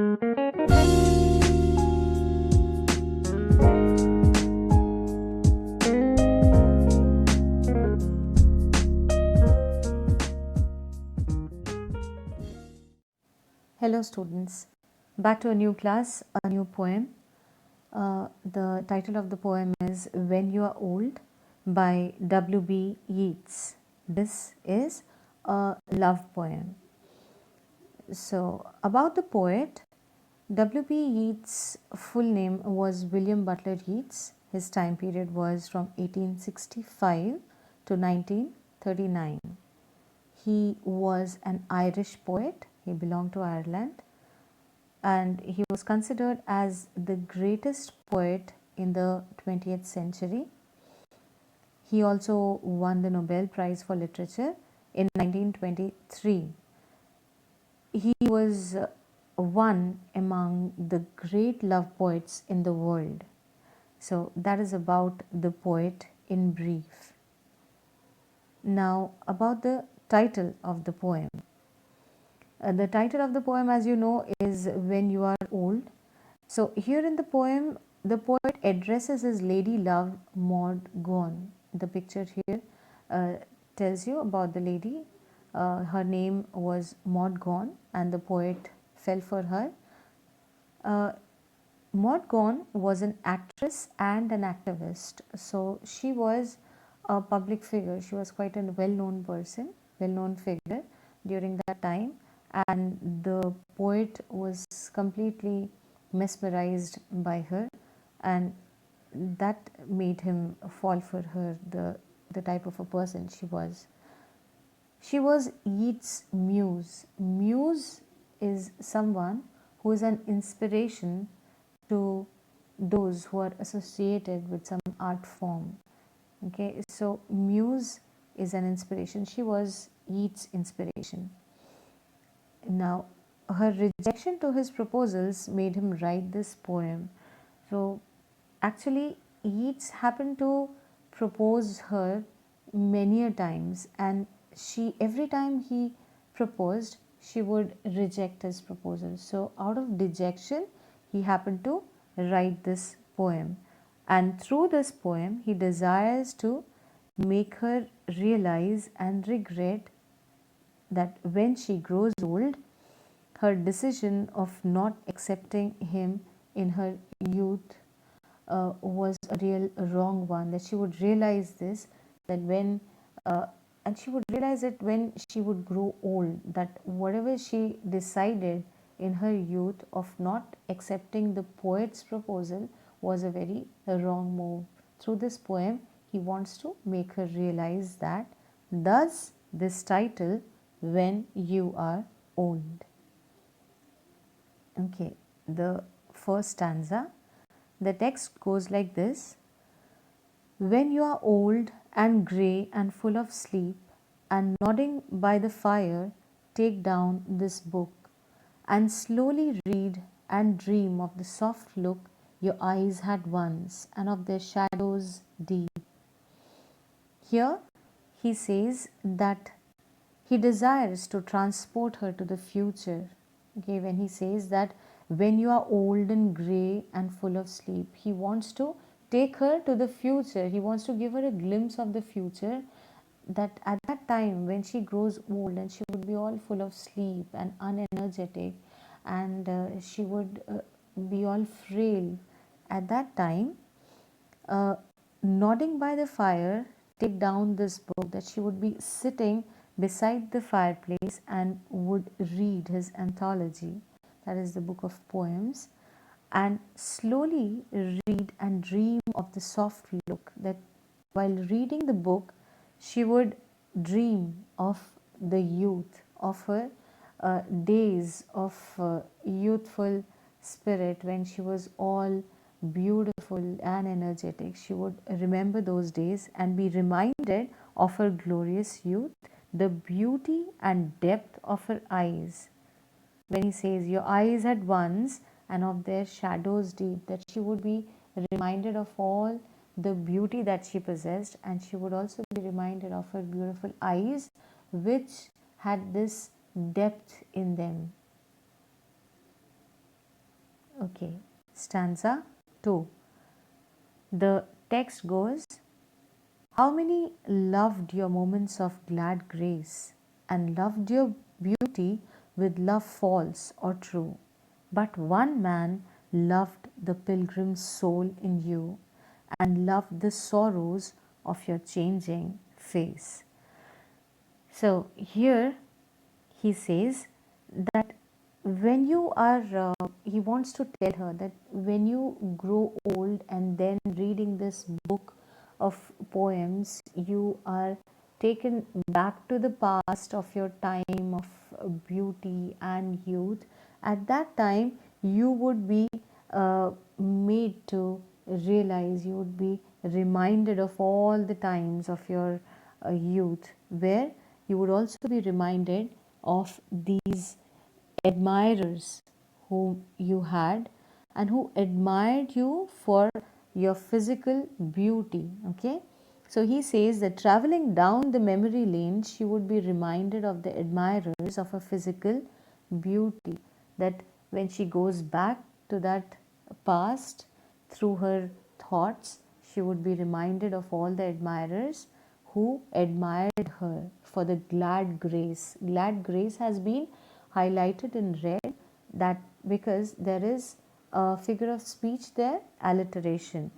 Hello students, back to a new class, a new poem. The title of the poem is When You Are Old by W.B. Yeats. This is a love poem. So, about the poet, W.B. Yeats' full name was William Butler Yeats. His time period was from 1865 to 1939. He was an Irish poet. He belonged to Ireland, and he was considered as the greatest poet in the 20th century. He also won the Nobel Prize for Literature in 1923. He was one among the great love poets in the world. So that is about the poet in brief. Now about the title of the poem. The title of the poem, as you know, is When You Are Old. So here in the poem, the poet addresses his lady love, Maud Gonne. The picture here tells you about the lady. Her name was Maud Gonne and the poet fell for her. Maud Gonne was an actress and an activist. So she was a public figure. She was quite a well-known person, well-known figure during that time. And the poet was completely mesmerized by her, and that made him fall for her, the type of a person she was. She was Yeats' muse. Muse is someone who is an inspiration to those who are associated with some art form. Okay, so muse is an inspiration. She was Yeats' inspiration. Now, her rejection to his proposals made him write this poem. So, actually, Yeats happened to propose her many a times, and every time he proposed, she would reject his proposal. So, out of dejection, he happened to write this poem. And through this poem, he desires to make her realize and regret that when she grows old, her decision of not accepting him in her youth was a real wrong one, that she would realize this, that when and she would realize it when she would grow old, that whatever she decided in her youth of not accepting the poet's proposal was a very wrong move. Through this poem, he wants to make her realize that. Thus, this title, When You Are Old. Okay, the first stanza. The text goes like this. When you are old and grey and full of sleep, and nodding by the fire, take down this book, and slowly read and dream of the soft look your eyes had once, and of their shadows deep. Here he says that he desires to transport her to the future. Okay, when he says that when you are old and grey and full of sleep, he wants to take her to the future. He wants to give her a glimpse of the future, that at that time when she grows old and she would be all full of sleep and unenergetic, and she would be all frail. At that time, nodding by the fire, take down this book, that she would be sitting beside the fireplace and would read his anthology, that is the book of poems, and slowly read and dream of the soft look, that while reading the book she would dream of the youth, of her days of youthful spirit when she was all beautiful and energetic. She would remember those days and be reminded of her glorious youth, the beauty and depth of her eyes. When he says your eyes had once and of their shadows deep, that she would be reminded of all the beauty that she possessed, and she would also be reminded of her beautiful eyes which had this depth in them. Okay, stanza 2. The text goes, how many loved your moments of glad grace, and loved your beauty with love false or true. But one man loved the pilgrim's soul in you, and loved the sorrows of your changing face. So here he says that when you are, he wants to tell her that when you grow old and then reading this book of poems, you are taken back to the past of your time of beauty and youth. At that time, you would be made to realize, you would be reminded of all the times of your youth, where you would also be reminded of these admirers whom you had and who admired you for your physical beauty. Okay, so he says that traveling down the memory lane, she would be reminded of the admirers of her physical beauty, that when she goes back to that past through her thoughts, she would be reminded of all the admirers who admired her for the glad grace. Glad grace has been highlighted in red, that because there is a figure of speech there, alliteration.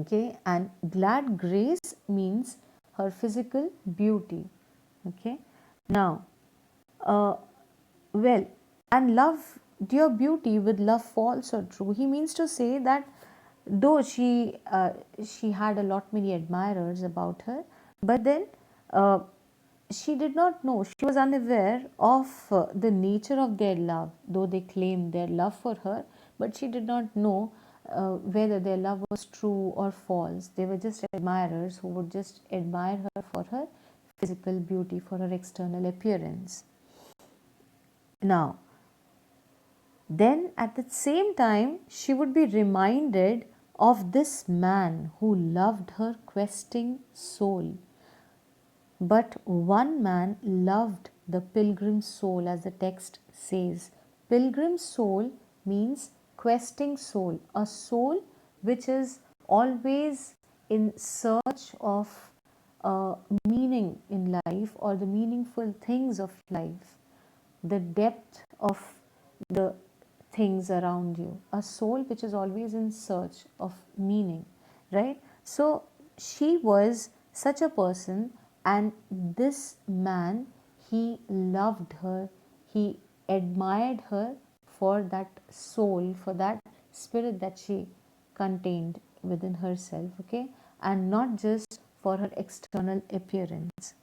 Okay, and glad grace means her physical beauty. Okay, now, uh, well, and love dear beauty with love false or true. He means to say that though she had a lot many admirers about her, but then uh, she did not know, she was unaware of the nature of their love, though they claimed their love for her, but she did not know whether their love was true or false. They were just admirers who would just admire her for her physical beauty, for her external appearance. Now, then at the same time, she would be reminded of this man who loved her questing soul. But one man loved the pilgrim's soul, as the text says. Pilgrim's soul means questing soul, a soul which is always in search of meaning in life, or the meaningful things of life, the depth of the things around you, a soul which is always in search of meaning, right? So she was such a person, and this man, he loved her, he admired her for that soul, for that spirit that she contained within herself. Okay, and not just for her external appearance.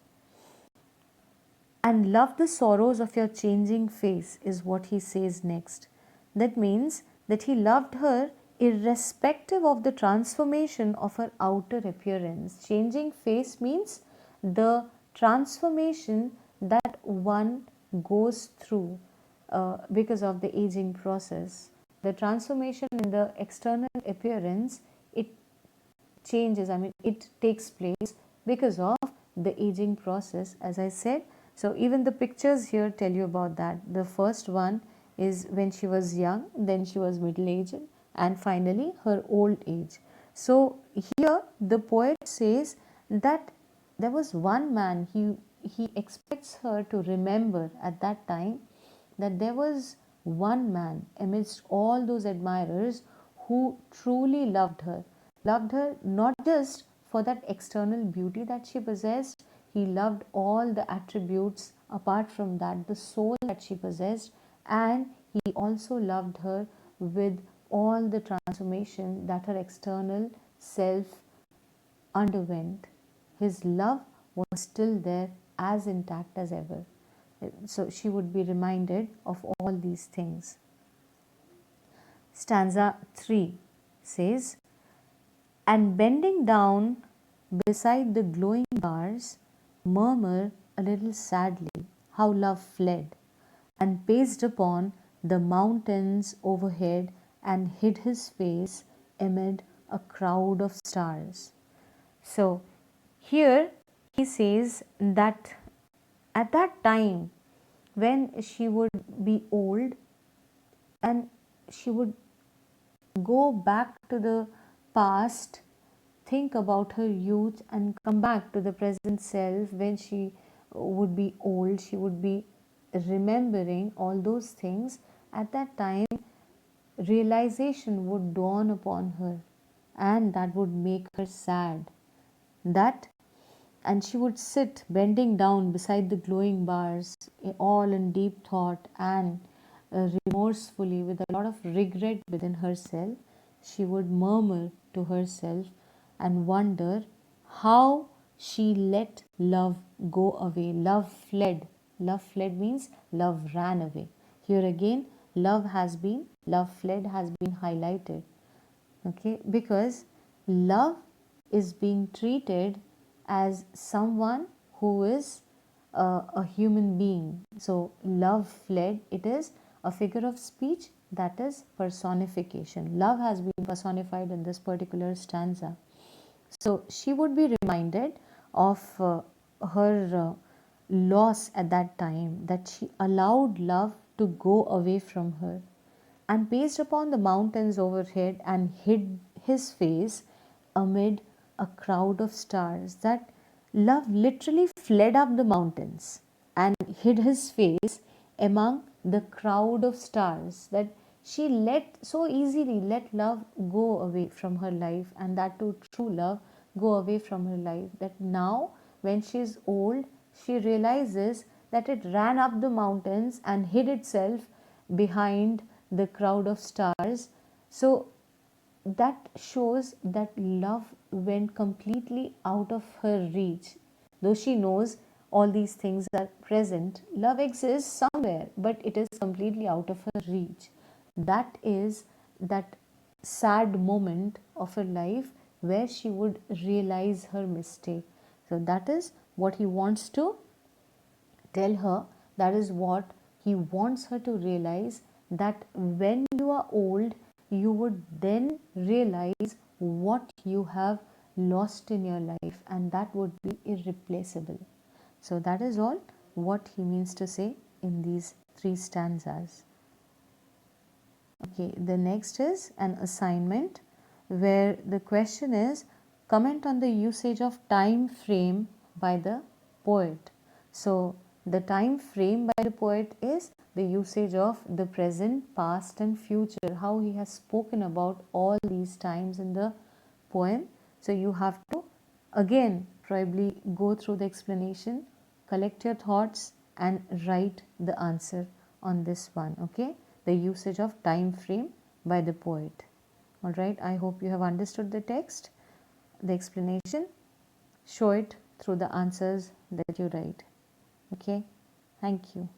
And love the sorrows of your changing face, is what he says next. That means that he loved her irrespective of the transformation of her outer appearance. Changing face means the transformation that one goes through because of the aging process. The transformation in the external appearance, it changes, I mean, it takes place because of the aging process, as I said. So even the pictures here tell you about that. The first one is when she was young, then she was middle aged, and finally her old age. So here the poet says that there was one man, he expects her to remember at that time that there was one man amidst all those admirers who truly loved her not just for that external beauty that she possessed, he loved all the attributes apart from that, the soul that she possessed, and he also loved her with all the transformation that her external self underwent. His love was still there, as intact as ever. So she would be reminded of all these things. Stanza 3 says, and bending down beside the glowing bars, murmur a little sadly how love fled, and paced upon the mountains overhead, and hid his face amid a crowd of stars. So here he says that at that time when she would be old, and she would go back to the past, think about her youth, and come back to the present self. When she would be old, she would be remembering all those things. At that time, realization would dawn upon her, and that would make her sad. That And she would sit bending down beside the glowing bars, all in deep thought and remorsefully, with a lot of regret within herself. She would murmur to herself and wonder how she let love go away. Love fled. Love fled means love ran away. Here again, love fled has been highlighted. Okay, because love is being treated as someone who is a human being. So love fled, it is a figure of speech, that is personification. Love has been personified in this particular stanza. So she would be reminded of her loss at that time, that she allowed love to go away from her, and paced upon the mountains overhead and hid his face amid a crowd of stars. That love literally fled up the mountains and hid his face among the crowd of stars. That she let so easily let love go away from her life, and that too true love go away from her life. That now when she is old, she realizes that it ran up the mountains and hid itself behind the crowd of stars. So that shows that love went completely out of her reach. Though she knows all these things are present, love exists somewhere, but it is completely out of her reach. That is that sad moment of her life where she would realize her mistake. So that is what he wants to tell her. That is what he wants her to realize, that when you are old, you would then realize what you have lost in your life, and that would be irreplaceable. So that is all what he means to say in these three stanzas. Okay, the next is an assignment where the question is, comment on the usage of time frame by the poet. So the time frame by the poet is the usage of the present, past and future, how he has spoken about all these times in the poem. So you have to again probably go through the explanation, collect your thoughts and write the answer on this one. Okay, the usage of time frame by the poet. All right, I hope you have understood the text, the explanation. Show it through the answers that you write. Okay, thank you.